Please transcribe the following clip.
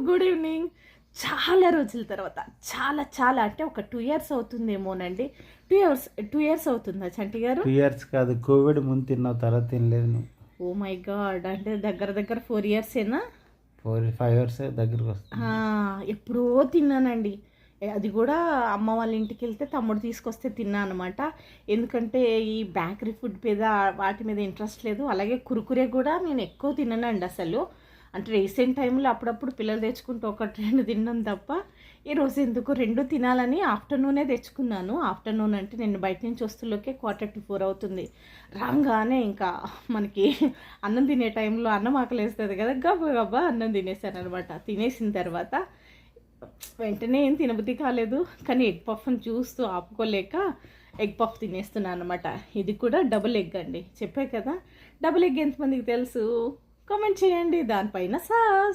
Good evening. చాలా రోజుల తర్వాత చాలా చాలా అంటే ఒక 2 ఇయర్స్ అవుతుందేమోనండి. 2 ఇయర్స్ అవుతుందా చంటి గారు? 2 ఇయర్స్ కాదు, కోవిడ్ ముందు తిన్నావు, తర్వాత తినలేదు నువ్వు. Oh my god! అంటే దగ్గర దగ్గర 4 ఇయర్సేనా? 4-5 ఇయర్స్ దగ్గరికి వస్తుంది. ఎప్పుడో తిన్నానండి. అది కూడా అమ్మ వాళ్ళ ఇంటికి వెళ్తే తమ్ముడు తీసుకొస్తే తిన్నా అనమాట. ఎందుకంటే ఈ బేకరీ ఫుడ్ మీద వాటి మీద ఇంట్రెస్ట్ లేదు. అలాగే కురుకురే కూడా నేను ఎక్కువ తిననండి అసలు. అంటే రీసెంట్ టైంలో అప్పుడప్పుడు పిల్లలు తెచ్చుకుంటూ 1-2 తిన్నాం తప్ప, ఈరోజు ఎందుకు 2 తినాలని ఆఫ్టర్నూనే తెచ్చుకున్నాను. ఆఫ్టర్నూన్ అంటే నేను బయట నుంచి వస్తులోకే 3:45 అవుతుంది. రాగానే ఇంకా మనకి అన్నం తినే టైంలో అన్నం ఆకలేస్తుంది కదా, గబ్బా గబ్బా అన్నం తినేసాను అనమాట. తినేసిన తర్వాత వెంటనే ఏం తినబుద్ధి కాలేదు, కానీ ఎగ్ పఫ్ని చూస్తూ ఆపుకోలేక ఎగ్ పఫ్ తినేస్తున్నాను అనమాట. ఇది కూడా డబుల్ ఎగ్ అండి. చెప్పే కదా, డబుల్ ఎగ్ ఎంతమందికి తెలుసు? కామెంట్ చేయండి. దానిపైన సాస్.